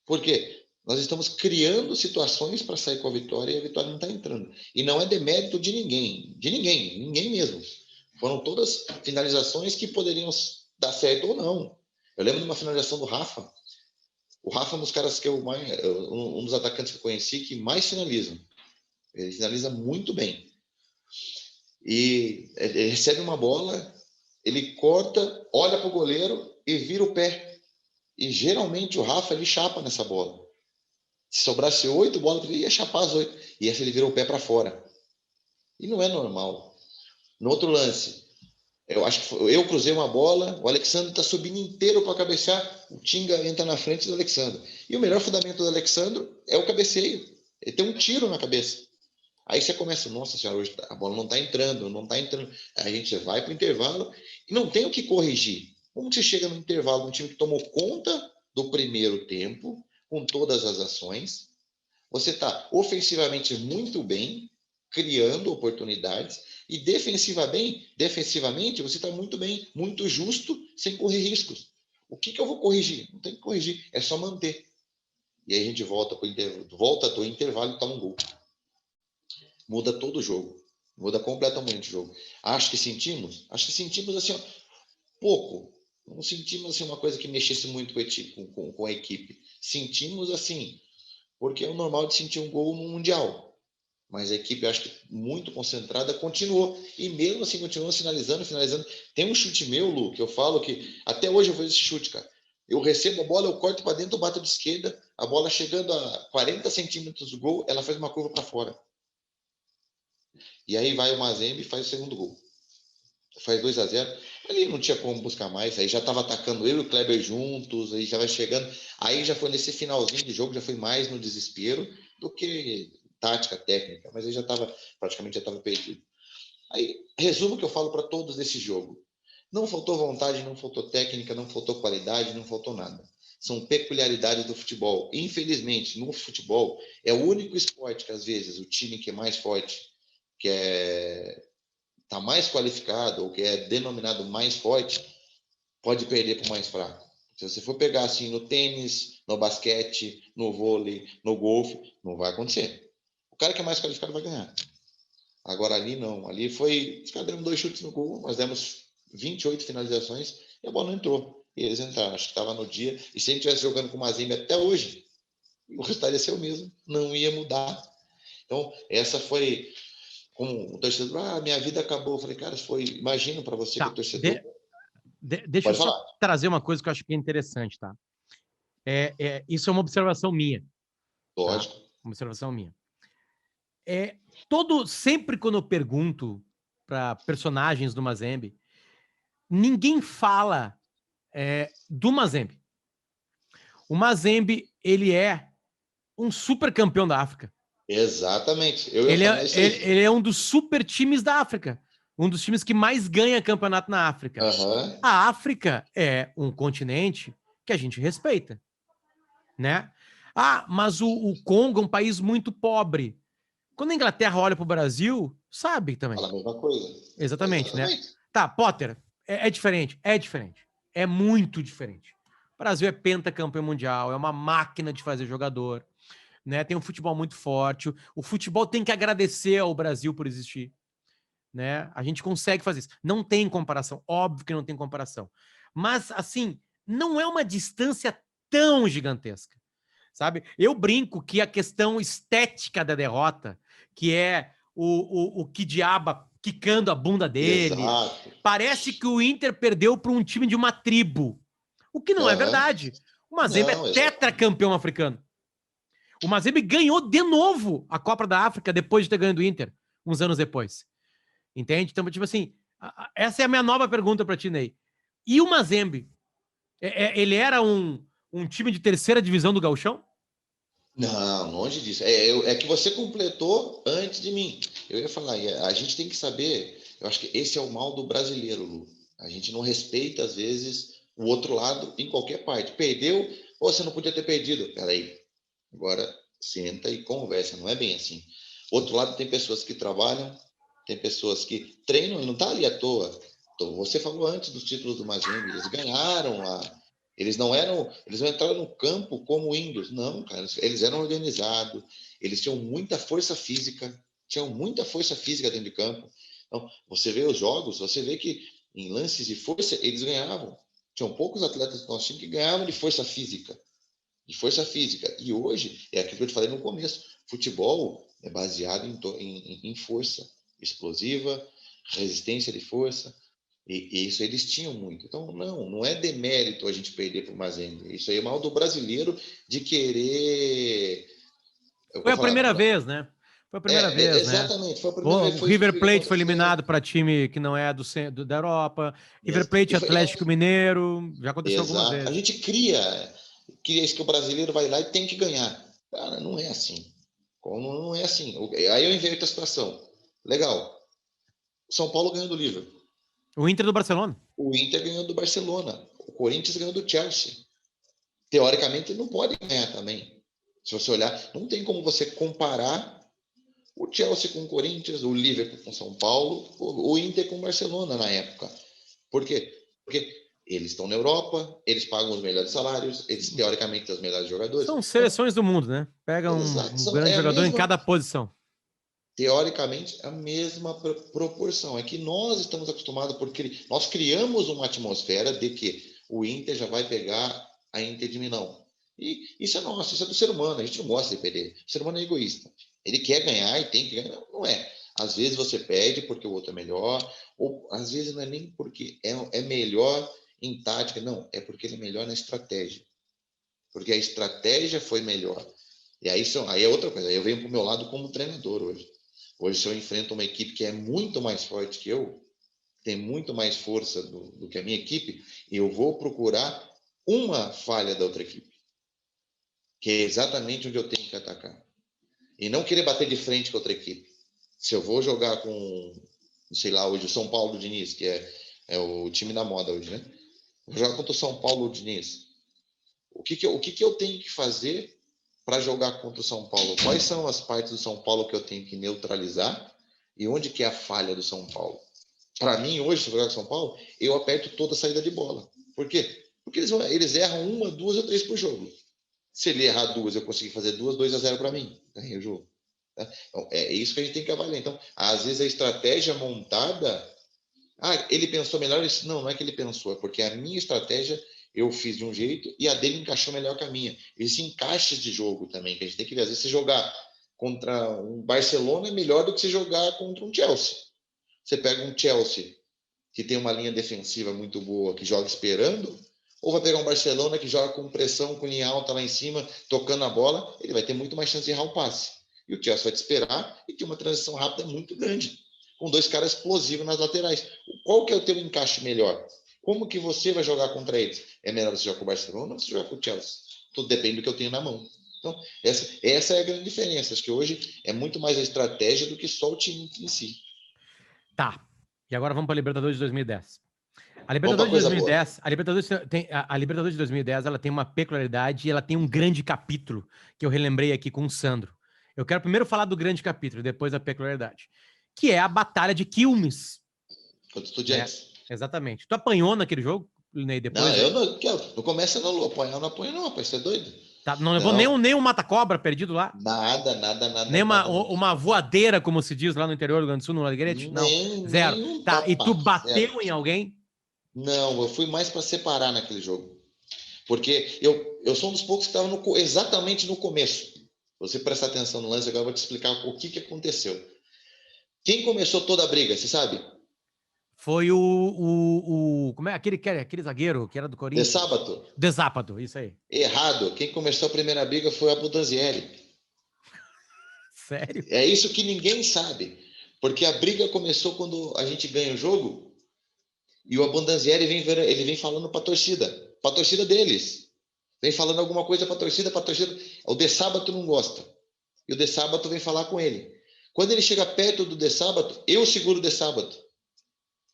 Por quê? Nós estamos criando situações para sair com a vitória e a vitória não está entrando. E não é demérito de ninguém mesmo. Foram todas finalizações que poderiam dar certo ou não. Eu lembro de uma finalização do Rafa. O Rafa é um dos caras que um dos atacantes que eu conheci que mais finalizam. Ele finaliza muito bem. E ele recebe uma bola, ele corta, olha para o goleiro e vira o pé. E geralmente o Rafa ele chapa nessa bola. Se sobrasse 8 bolas, ele ia chapar as 8. E essa ele virou o pé para fora. E não é normal. No outro lance, eu acho que eu cruzei uma bola, o Alexandre está subindo inteiro para cabecear, o Tinga entra na frente do Alexandre. E o melhor fundamento do Alexandre é o cabeceio. Ele tem um tiro na cabeça. Aí você começa, nossa senhora, hoje a bola não está entrando, não está entrando. Aí a gente vai para o intervalo e não tem o que corrigir. Como que você chega no intervalo, um time que tomou conta do primeiro tempo, com todas as ações, você está ofensivamente muito bem, criando oportunidades, e defensivamente você está muito bem, muito justo, sem correr riscos. O que eu vou corrigir? Não tem que corrigir, é só manter. E aí a gente volta do intervalo e está um gol. Muda todo o jogo. Muda completamente o jogo. Acho que sentimos assim, ó, pouco. Não sentimos assim uma coisa que mexesse muito com a equipe. Sentimos assim, porque é o normal de sentir um gol no Mundial. Mas a equipe, acho que muito concentrada, continuou. E mesmo assim, continuou finalizando. Tem um chute meu, Lu, que eu falo que até hoje eu vejo esse chute, cara. Eu recebo a bola, eu corto para dentro, eu bato de esquerda, a bola chegando a 40 centímetros do gol, ela faz uma curva para fora. E aí vai o Mazembe e faz o segundo gol. Faz 2-0. Ali não tinha como buscar mais. Aí já estava atacando eu e o Kleber juntos, aí já vai chegando. Aí já foi nesse finalzinho de jogo, já foi mais no desespero do que tática, técnica. Mas aí já estava, praticamente já estava perdido. Aí, resumo que eu falo para todos desse jogo. Não faltou vontade, não faltou técnica, não faltou qualidade, não faltou nada. São peculiaridades do futebol. Infelizmente, no futebol, é o único esporte que, às vezes, o time que é mais forte, que está mais qualificado, ou que é denominado mais forte, pode perder para o mais fraco. Se você for pegar assim no tênis, no basquete, no vôlei, no golfe, não vai acontecer. O cara que é mais qualificado vai ganhar. Agora ali não. Ali foi. Os caras deram 2 chutes no gol, nós demos 28 finalizações e a bola não entrou. E eles entraram. Acho que estava no dia. E se a gente estivesse jogando com o Mazembe até hoje, o resultado ia ser o mesmo. Não ia mudar. Então, essa foi. Como o torcedor, minha vida acabou. Eu falei, cara, foi. Imagino para você que é Tá, torcedor. deixa eu Pode só falar. trazer uma coisa que eu acho que é interessante, tá? Isso é uma observação minha, tá? Lógico. Uma observação minha. Sempre quando eu pergunto para personagens do Mazembe, ninguém fala do Mazembe. O Mazembe, ele é um super campeão da África. Exatamente. Eu ia falar isso aí. Ele é um dos super times da África. Um dos times que mais ganha campeonato na África. Uhum. A África é um continente que a gente respeita, né? Mas o Congo é um país muito pobre. Quando a Inglaterra olha para o Brasil, sabe também. Fala a mesma coisa. Exatamente, né? Exatamente. Tá, Potter, é diferente. É diferente. É muito diferente. O Brasil é pentacampeão mundial, é uma máquina de fazer jogador, né? Tem um futebol muito forte. O futebol tem que agradecer ao Brasil por existir, né? A gente consegue fazer isso. Não tem comparação, óbvio que não tem comparação. Mas, assim, não é uma distância tão gigantesca, sabe? Eu brinco que a questão estética da derrota, que é o Kidiaba quicando a bunda dele, Exato. parece que o Inter perdeu para um time de uma tribo, o que não é Uhum. verdade. O Mazembe é Não, exatamente. tetracampeão africano. O Mazembe ganhou de novo a Copa da África depois de ter ganho do Inter, uns anos depois. Entende? Então, tipo assim, essa é a minha nova pergunta para ti, Ney. E o Mazembe? Ele era um time de terceira divisão do Gauchão? Não, longe disso. É que você completou antes de mim. Eu ia falar, a gente tem que saber. Eu acho que esse é o mal do brasileiro, Lu. A gente não respeita, às vezes, o outro lado em qualquer parte. Perdeu, ou você não podia ter perdido. Peraí, agora senta e conversa. Não é bem assim. Outro lado tem pessoas que trabalham, tem pessoas que treinam e não está ali à toa. Então, você falou antes dos títulos do Mazembe, eles ganharam eles não entraram no campo como índios, não, cara, eles eram organizados, eles tinham muita força física dentro de campo. Então, você vê os jogos, você vê que em lances de força eles ganhavam. Tinham poucos atletas do nosso time que ganhavam de força física. E hoje, é aquilo que eu te falei no começo, futebol é baseado em força explosiva, resistência de força, e isso eles tinham muito. Então, não é demérito a gente perder para o Mazembe. Isso aí é mal do brasileiro de querer. Eu Foi vou a falar. primeira vez, né? Foi a primeira vez, né? Exatamente, foi a primeira vez. O Foi River Plate foi eliminado certo. para time que não é da Europa. River Plate E foi, Atlético Mineiro, já aconteceu algumas exato. A vezes. gente cria isso que o brasileiro vai lá e tem que ganhar. Cara, não é assim. Como não é assim? Aí eu inverto a situação. Legal. São Paulo ganhou do Liverpool. O Inter do Barcelona. O Inter ganhou do Barcelona. O Corinthians ganhou do Chelsea. Teoricamente, não pode ganhar também. Se você olhar, não tem como você comparar o Chelsea com o Corinthians, o Liverpool com São Paulo, o Inter com o Barcelona na época. Por quê? Porque eles estão na Europa, eles pagam os melhores salários, eles teoricamente têm os melhores jogadores. São Então, seleções do mundo, né? Pega exato, um grande é a jogador em mesma. cada posição. teoricamente, a mesma proporção. É que nós estamos acostumados, porque nós criamos uma atmosfera de que o Inter já vai pegar a Inter de Milão. E isso é nosso, isso é do ser humano. A gente não gosta de perder. O ser humano é egoísta. Ele quer ganhar e tem que ganhar. Não, não é. Às vezes você perde porque o outro é melhor, ou às vezes não é nem porque é melhor em tática, não. É porque ele é melhor na estratégia. Porque a estratégia foi melhor. E aí é outra coisa. Aí eu venho para o meu lado como treinador hoje. Hoje, se eu enfrento uma equipe que é muito mais forte que eu, tem muito mais força do que a minha equipe, eu vou procurar uma falha da outra equipe, que é exatamente onde eu tenho que atacar. E não querer bater de frente com a outra equipe. Se eu vou jogar com, sei lá, hoje o São Paulo Diniz, que é o time da moda hoje, né? Vou jogar contra o São Paulo Diniz. O que eu tenho que fazer para jogar contra o São Paulo? Quais são as partes do São Paulo que eu tenho que neutralizar e onde que é a falha do São Paulo? Para mim, hoje, se eu jogar com o São Paulo, eu aperto toda a saída de bola. Por quê? Porque eles erram uma, duas ou três por jogo. Se ele errar duas, eu conseguir fazer duas, 2-0 para mim. Ganhei o jogo. Tá? Então, é isso que a gente tem que avaliar. Então, às vezes a estratégia montada... ele pensou melhor isso? Não, não é que ele pensou. É porque a minha estratégia eu fiz de um jeito e a dele encaixou melhor que a minha. Existem encaixes de jogo também que a gente tem que ver. Às vezes você jogar contra um Barcelona é melhor do que você jogar contra um Chelsea. Você pega um Chelsea que tem uma linha defensiva muito boa, que joga esperando, ou vai pegar um Barcelona que joga com pressão, com linha alta lá em cima, tocando a bola, ele vai ter muito mais chance de errar o passe. E o Chelsea vai te esperar e tem uma transição rápida muito grande, com dois caras explosivos nas laterais. Qual que é o teu encaixe melhor? Como que você vai jogar contra eles? É melhor você jogar com o Barcelona ou você jogar com o Chelsea? Tudo depende do que eu tenho na mão. Então, essa é a grande diferença. Acho que hoje é muito mais a estratégia do que só o time em si. Tá. E agora vamos para a Libertadores de 2010. A Vamos para Libertadores de coisa boa. 2010, a Libertadores de 2010, ela tem uma peculiaridade e ela tem um grande capítulo que eu relembrei aqui com o Sandro. Eu quero primeiro falar do grande capítulo, depois da peculiaridade, que é a Batalha de Quilmes, Contra os né? Estudiantes. Exatamente. Tu apanhou naquele jogo, Ney, Não, depois? eu não começa não apanhar, eu não apanho não, rapaz, você é doido? Tá, não levou Não, nem um mata-cobra perdido lá? nada, nada, nada, Nem nada. uma voadeira, como se diz lá no interior do Rio Grande do Sul, no Alegrete? Não, zero. Nem um Tá, e tu tapa, zero. bateu em alguém? Não, eu fui mais para separar naquele jogo. Porque eu sou um dos poucos que estava exatamente no começo. Você prestar atenção no lance, agora eu vou te explicar o que aconteceu. Quem começou toda a briga, você sabe? Foi como é aquele zagueiro que era do De Corinthians? sábado. De Západo, isso aí. Errado. Quem começou a primeira briga foi a Budanzieri. Sério? É isso que ninguém sabe. Porque a briga começou quando a gente ganha o jogo e o Abondanzieri ele vem falando para a torcida deles. Vem falando alguma coisa para a torcida. O De Sábato não gosta. E o De Sábato vem falar com ele. Quando ele chega perto do De Sábato, eu seguro o De Sábato.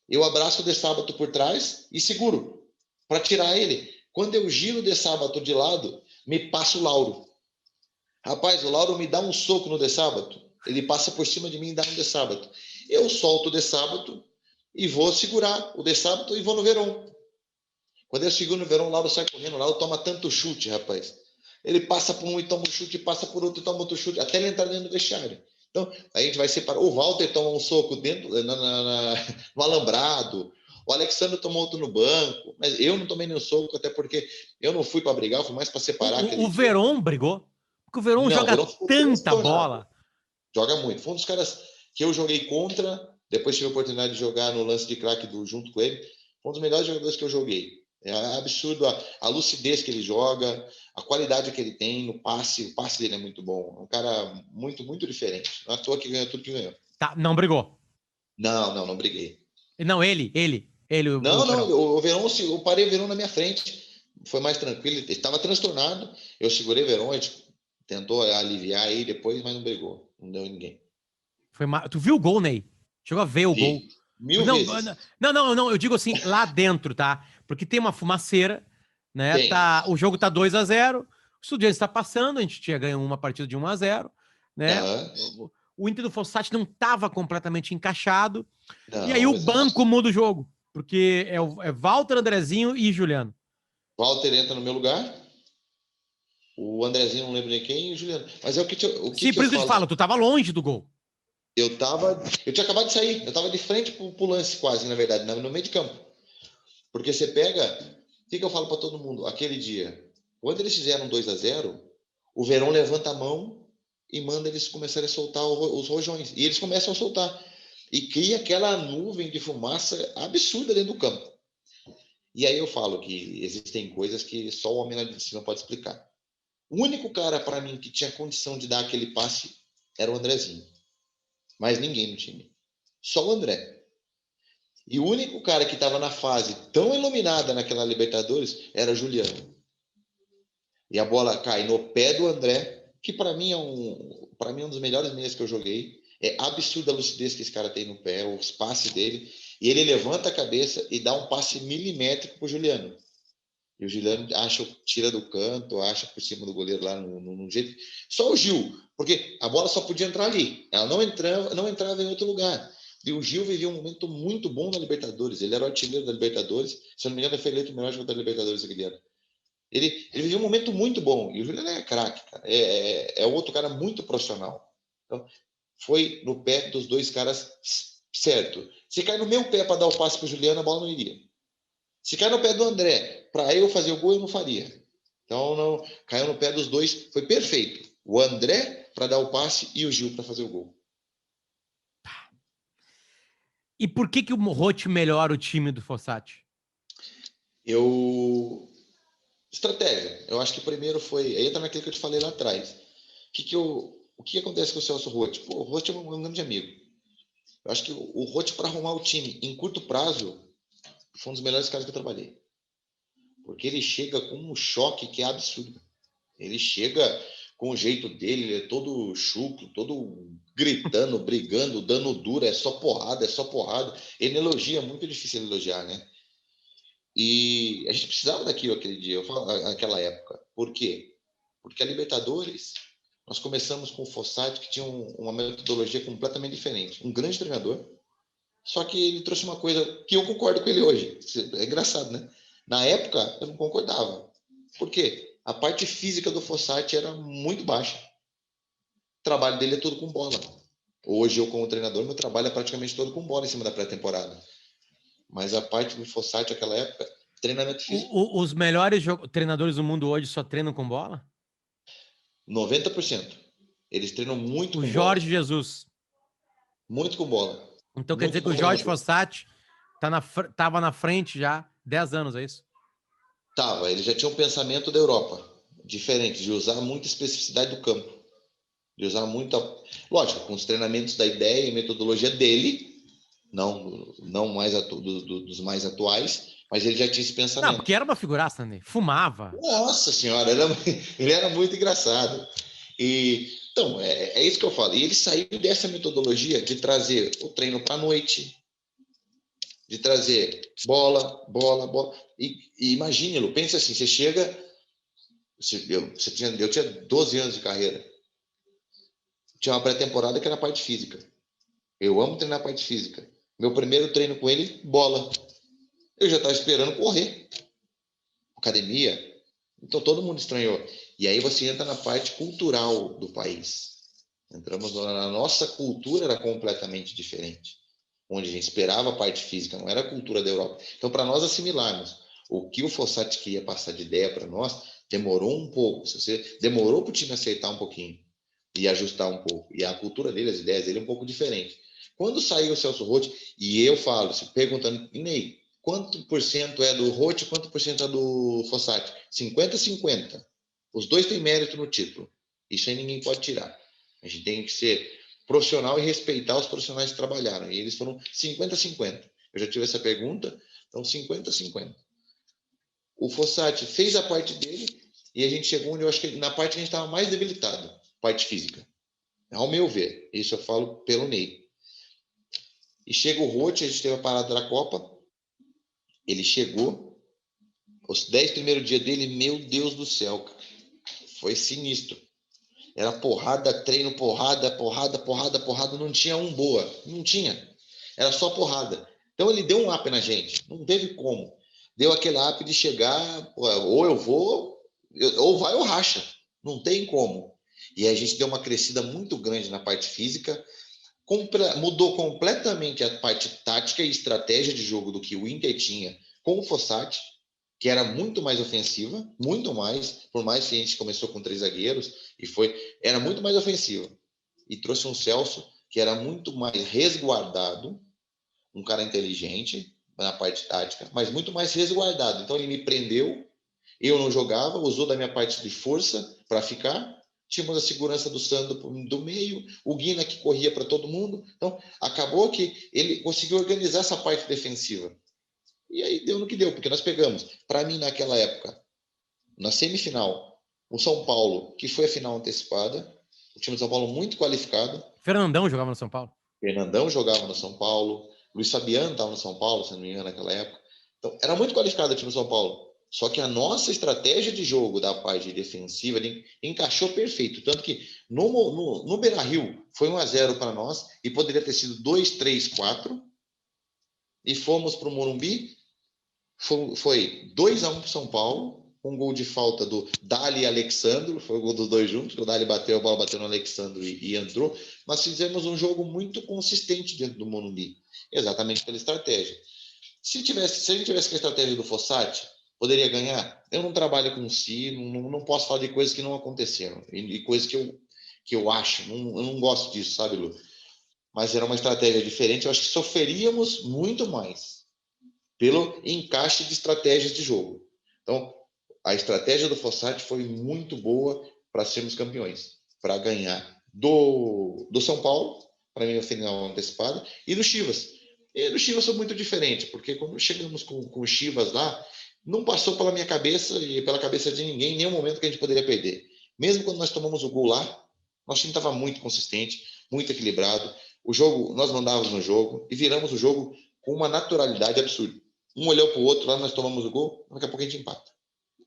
Eu abraço o De Sábato por trás e seguro para tirar ele. Quando eu giro o De Sábato de lado, me passa o Lauro. Rapaz, o Lauro me dá um soco no De Sábato. Ele passa por cima de mim e dá um De Sábato. Eu solto o De Sábato e vou segurar o De Sábato e vou no Verón. Quando eu seguro no Verón, o Lauro sai correndo. O Lauro toma tanto chute, rapaz. Ele passa por um e toma um chute, passa por outro e toma outro chute, até ele entrar dentro do vestiário. Então, a gente vai separar. O Walter toma um soco dentro, no alambrado. O Alexandre tomou outro no banco. Mas eu não tomei nenhum soco, até porque eu não fui para brigar, eu fui mais para separar aquele O dia. Verón brigou? Porque o Verón Não, o joga Verón ficou tanta transtornado. bola. Joga muito. Foi um dos caras que eu joguei contra, depois tive a oportunidade de jogar no lance de craque junto com ele. Foi um dos melhores jogadores que eu joguei. É absurdo a lucidez que ele joga, a qualidade que ele tem no passe. O passe dele é muito bom. É um cara muito, muito diferente. Não é à toa que ganha tudo que ganhou. Tá, não brigou. Não briguei. Não, ele, o Não, Verón. o Verón, eu parei o Verón na minha frente. Foi mais tranquilo. Ele estava transtornado. Eu segurei o Verón, a gente tentou aliviar aí depois, mas não brigou. Não deu ninguém. Tu viu o gol, Ney? Chegou a ver o gol. Vi. 1000 Não, vezes. não, eu digo assim, lá dentro, tá? Porque tem uma fumaceira, né? Tem. O jogo tá 2-0, o Estudiantes está passando, a gente tinha ganho uma partida de 1-0, né? Aham. O Inter do Fossati não estava completamente encaixado, e aí o Não, exato. banco muda o jogo, porque é Walter, Andrezinho e Juliano. Walter entra no meu lugar, o Andrezinho não lembro nem quem, e o Juliano. Mas é o que Sim, que por eu isso que eu te falo. falo, tu tava longe do gol. Eu tinha acabado de sair, eu tava de frente pro lance quase, na verdade, no meio de campo. Porque você pega, o que eu falo para todo mundo? Aquele dia, quando eles fizeram 2-0, o Verón levanta a mão e manda eles começarem a soltar os rojões. E eles começam a soltar. E cria aquela nuvem de fumaça absurda dentro do campo. E aí eu falo que existem coisas que só o homem lá de cima pode explicar. O único cara, para mim, que tinha condição de dar aquele passe era o Andrezinho. Mais ninguém no time. Só o André. E o único cara que estava na fase tão iluminada naquela Libertadores era o Juliano. E a bola cai no pé do André, que para mim é um dos melhores meias que eu joguei. É absurda a lucidez que esse cara tem no pé, os passes dele. E ele levanta a cabeça e dá um passe milimétrico pro Juliano. E o Juliano tira do canto, acha por cima do goleiro lá no jeito. Só o Gil, porque a bola só podia entrar ali. Ela não entrava em outro lugar. E o Gil vivia um momento muito bom na Libertadores. Ele era o artilheiro da Libertadores. Se eu não me engano, ele foi eleito o melhor jogador da Libertadores aquele ano. Ele vivia um momento muito bom. E o Juliano é craque, cara. É outro cara muito profissional. Então, foi no pé dos dois caras certo. Se cai no meu pé para dar o passe para o Juliano, a bola não iria. Se cai no pé do André, para eu fazer o gol, eu não faria. Então, não, caiu no pé dos dois, foi perfeito. O André para dar o passe e o Gil para fazer o gol. E por que o Roth melhora o time do Fossati? Estratégia. Eu acho que primeiro foi. Aí entra naquilo que eu te falei lá atrás. O que acontece com o Celso Roth? Pô, o Roth é um grande amigo. Eu acho que o Roth, para arrumar o time em curto prazo, foi um dos melhores caras que eu trabalhei. Porque ele chega com um choque que é absurdo. Ele chega com o jeito dele, ele é todo chucro, todo gritando, brigando, dando dura, é só porrada, é só porrada. Ele elogia, é muito difícil elogiar, né? E a gente precisava daquilo aquele dia, naquela época. Por quê? Porque a Libertadores, nós começamos com o Fossati, que tinha uma metodologia completamente diferente. Um grande treinador, só que ele trouxe uma coisa que eu concordo com ele hoje. É engraçado, né? Na época, eu não concordava. Por quê? A parte física do Fossati era muito baixa. O trabalho dele é todo com bola. Hoje, eu como treinador, meu trabalho é praticamente todo com bola em cima da pré-temporada. Mas a parte do Fossati naquela época, treinamento físico. Os melhores treinadores do mundo hoje só treinam com bola? 90%. Eles treinam muito O com bola. Jorge Jesus. Muito com bola. Então quer Muito dizer que com o Jorge treinador. Fossati tava na frente já 10 anos, é isso? Tava, ele já tinha um pensamento da Europa, diferente, de usar muita especificidade do campo. De usar muita. Lógico, com os treinamentos da ideia e metodologia dele, não mais dos mais atuais, mas ele já tinha esse Não, pensamento. porque era uma figuraça, né? Fumava. Nossa senhora, ele era muito engraçado. Então, é isso que eu falo. E ele saiu dessa metodologia de trazer o treino para a noite, de trazer bola, bola, bola. E imagine-lo, pense assim, você chega, eu tinha 12 anos de carreira, tinha uma pré-temporada que era a parte física. Eu amo treinar a parte física. Meu primeiro treino com ele, bola. Eu já estava esperando correr. Academia. Então todo mundo estranhou. E aí você entra na parte cultural do país. Entramos na nossa cultura, era completamente diferente. Onde a gente esperava a parte física, não era a cultura da Europa. Então, para nós assimilarmos o que o Fossati queria passar de ideia para nós, demorou um pouco. Se você demorou para o time aceitar um pouquinho e ajustar um pouco. E a cultura dele, as ideias dele é um pouco diferente. Quando saiu o Celso Roth, e eu falo, se perguntando, Ney, quanto por cento é do Roth, quanto por cento é do Fossati? 50-50. Os dois têm mérito no título. Isso aí ninguém pode tirar. A gente tem que ser profissional e respeitar os profissionais que trabalharam. E eles foram 50-50. Eu já tive essa pergunta, então 50-50. O Fossati fez a parte dele e a gente chegou onde eu acho que na parte que a gente estava mais debilitado, parte física. Ao meu ver, isso eu falo pelo Ney. E chega o Roth, a gente teve a parada da Copa, ele chegou, os 10 primeiros dias dele, meu Deus do céu, cara, foi sinistro. Era porrada, treino, porrada, porrada, porrada, porrada, não tinha um boa, não tinha. Era só porrada. Então ele deu um up na gente, não teve como. Deu aquele up de chegar, ou eu vou, ou vai ou racha, não tem como. E a gente deu uma crescida muito grande na parte física, mudou completamente a parte tática e estratégia de jogo do que o Inter tinha com o Fossati, que era muito mais ofensiva, muito mais, por mais que a gente começou com 3 zagueiros, era muito mais ofensiva. E trouxe um Celso que era muito mais resguardado, um cara inteligente na parte tática, mas muito mais resguardado. Então ele me prendeu, eu não jogava, usou da minha parte de força para ficar. Tínhamos a segurança do Sandro do meio, o Guina que corria para todo mundo. Então acabou que ele conseguiu organizar essa parte defensiva. E aí deu no que deu, porque nós pegamos, para mim naquela época, na semifinal, o São Paulo, que foi a final antecipada, o time do São Paulo muito qualificado. Fernandão jogava no São Paulo. Fernandão jogava no São Paulo, Luiz Fabiano estava no São Paulo, se não me engano, naquela época. Então, era muito qualificado o time do São Paulo. Só que a nossa estratégia de jogo da parte defensiva encaixou perfeito. Tanto que no Beira-Rio foi 1-0 para nós e poderia ter sido 2-3-4. E fomos para o Morumbi, foi 2-1 para o São Paulo, um gol de falta do Dali e Alexandro, foi o gol dos dois juntos, o Dali bateu, a bola bateu no Alexandro e entrou. Nós fizemos um jogo muito consistente dentro do Morumbi, exatamente pela estratégia. Se a gente tivesse com a estratégia do Fossati, poderia ganhar? Eu não trabalho com si, não posso falar de coisas que não aconteceram, e coisas que eu acho, eu não gosto disso, sabe, Lu? Mas era uma estratégia diferente, eu acho que sofreríamos muito mais pelo encaixe de estratégias de jogo. Então, a estratégia do Fossati foi muito boa para sermos campeões, para ganhar do São Paulo, para mim, a final antecipada, e do Chivas. E do Chivas foi muito diferente, porque quando chegamos com o Chivas lá, não passou pela minha cabeça e pela cabeça de ninguém em nenhum momento que a gente poderia perder. Mesmo quando nós tomamos o gol lá, nosso time estava muito consistente, muito equilibrado. O jogo, nós mandávamos no jogo e viramos o jogo com uma naturalidade absurda. Um olhou para o outro, lá nós tomamos o gol, daqui a pouco a gente empata.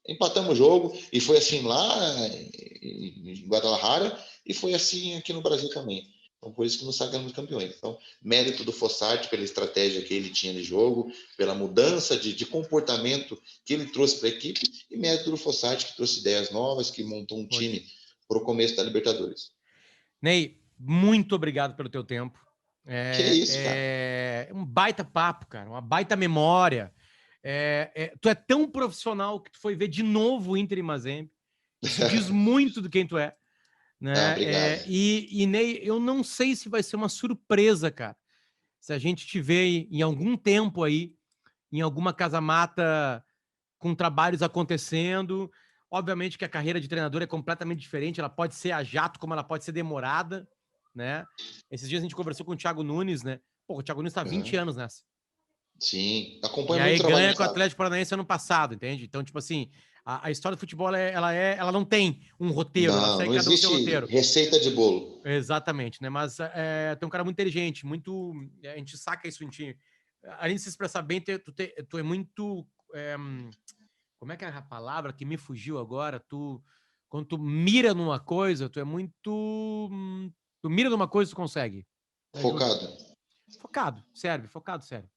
Empatamos o jogo e foi assim lá em Guadalajara e foi assim aqui no Brasil também. Então, por isso que nos sagramos campeões. Então, mérito do Fossati pela estratégia que ele tinha de jogo, pela mudança de comportamento que ele trouxe para a equipe, e mérito do Fossati que trouxe ideias novas, que montou um time para o começo da Libertadores. Ney, muito obrigado pelo teu tempo. Que é isso, cara. É um baita papo, cara, uma baita memória. Tu é tão profissional que tu foi ver de novo o Inter e Mazembe. Isso diz muito do quem tu é. Não, Né? obrigado. E Ney, eu não sei se vai ser uma surpresa, cara, se a gente te vê em algum tempo aí, em alguma casa-mata, com trabalhos acontecendo. Obviamente que a carreira de treinador é completamente diferente, ela pode ser a jato, como ela pode ser demorada, né? Esses dias a gente conversou com o Thiago Nunes, né? Pô, o Thiago Nunes tá 20 anos nessa. Sim, E acompanho muito aí o trabalho ganha do com o Thiago. Atlético Paranaense ano passado, entende? Então, tipo assim, a história do futebol, ela não tem um roteiro, ela Não, segue não cada um seu existe roteiro. receita de bolo. Exatamente, né? Mas tem um cara muito inteligente, muito. A gente saca isso em ti. Além de se expressar bem, tu é muito. Como é que é a palavra que me fugiu agora? Quando tu mira numa coisa, tu é muito. Tu mira numa coisa, tu consegue. Me ajuda. Focado. Focado, serve, focado serve.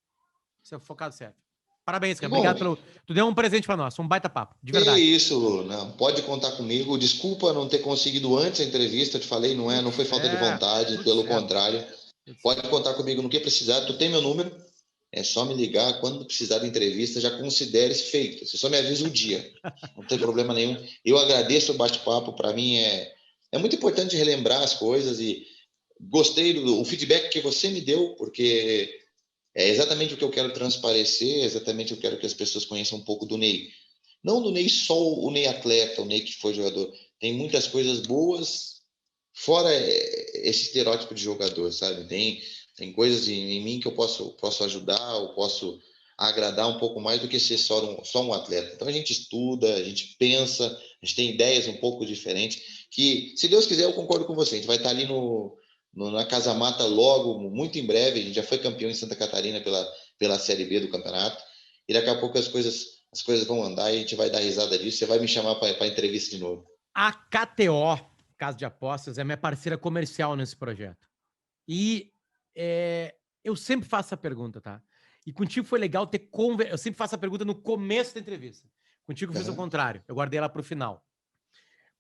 Focado serve. Parabéns, E cara. bom, Obrigado pelo. Tu deu um presente pra nós, um baita papo, de que verdade. isso, Lu, não, pode contar comigo. Desculpa não ter conseguido antes a entrevista, eu te falei, não foi falta de vontade, Tudo pelo certo, contrário. tudo Pode certo. contar comigo no que precisar, tu tem meu número, é só me ligar. Quando precisar de entrevista, já considere feito. Você só me avisa o dia, não tem problema nenhum. Eu agradeço o bate-papo, para mim é muito importante relembrar as coisas e gostei do feedback que você me deu, porque é exatamente o que eu quero transparecer, exatamente o que eu quero que as pessoas conheçam um pouco do Ney. Não do Ney só o Ney atleta, o Ney que foi jogador. Tem muitas coisas boas, fora esse estereótipo de jogador, sabe? Tem coisas em mim que eu posso ajudar, eu posso agradar um pouco mais do que ser só um atleta. Então a gente estuda, a gente pensa, a gente tem ideias um pouco diferentes, que, se Deus quiser, eu concordo com você. A gente vai estar ali na Casa Mata logo, muito em breve. A gente já foi campeão em Santa Catarina pela Série B do campeonato. E daqui a pouco as coisas vão andar e a gente vai dar risada disso. Você vai me chamar para entrevista de novo. A KTO, Casa de Apostas, é minha parceira comercial nesse projeto. E eu sempre faço essa pergunta, tá? E contigo foi legal ter conversa. Eu sempre faço a pergunta no começo da entrevista. Contigo eu fiz o contrário. Eu guardei ela para o final.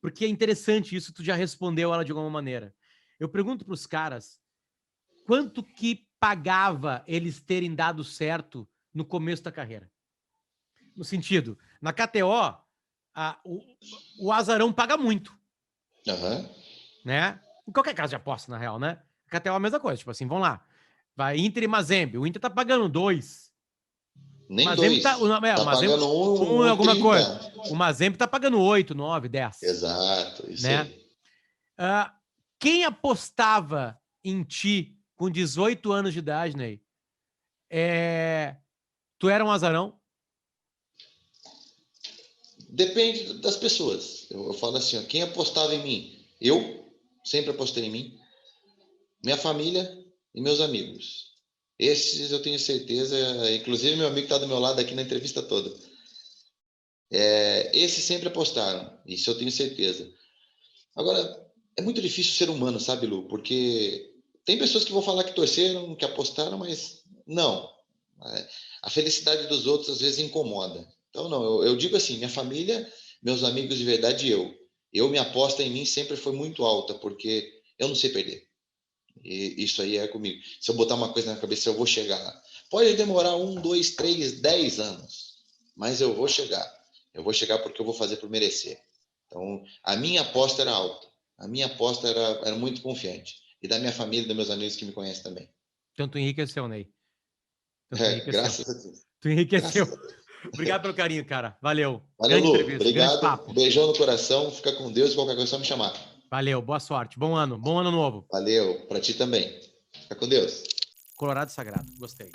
Porque é interessante isso, tu já respondeu ela de alguma maneira. Eu pergunto para os caras quanto que pagava eles terem dado certo no começo da carreira? No sentido, na KTO, o azarão paga muito, Aham. né? Em qualquer caso de aposta, na real, né? A KTO é a mesma coisa, tipo assim, vamos lá. Vai Inter e Mazembe. O Inter tá pagando 2. O Nem Mazembe tá. dois. O Tá Mazembe, pagando um e alguma coisa. 1,30. O Mazembe tá pagando 8, 9, 10, Exato, isso né? aí. Ah, quem apostava em ti com 18 anos de idade, Ney? Tu era um azarão? Depende das pessoas. Eu falo assim, ó, quem apostava em mim? Eu sempre apostei em mim, minha família e meus amigos. Esses eu tenho certeza, inclusive meu amigo está do meu lado aqui na entrevista toda. Esses sempre apostaram, isso eu tenho certeza. Agora, é muito difícil ser humano, sabe, Lu? Porque tem pessoas que vão falar que torceram, que apostaram, mas não. A felicidade dos outros às vezes incomoda. Então, não, eu digo assim: minha família, meus amigos de verdade e eu. Minha aposta em mim sempre foi muito alta, porque eu não sei perder. E isso aí é comigo. Se eu botar uma coisa na cabeça, eu vou chegar lá. Pode demorar 1, 2, 3, 10 anos, mas eu vou chegar. Eu vou chegar porque eu vou fazer por merecer. Então, a minha aposta era alta. A minha aposta era muito confiante. E da minha família e dos meus amigos que me conhecem também. Tanto enriqueceu, Ney. Tanto enriqueceu. Graças a Deus. Tu enriqueceu. Graças a Deus. Obrigado pelo carinho, cara. Valeu. Valeu, Grande Lu. entrevista, grande Obrigado. papo. Beijão no coração. Fica com Deus. Qualquer coisa é só me chamar. Valeu, boa sorte. Bom ano novo. Valeu. Para ti também. Fica com Deus. Colorado Sagrado. Gostei.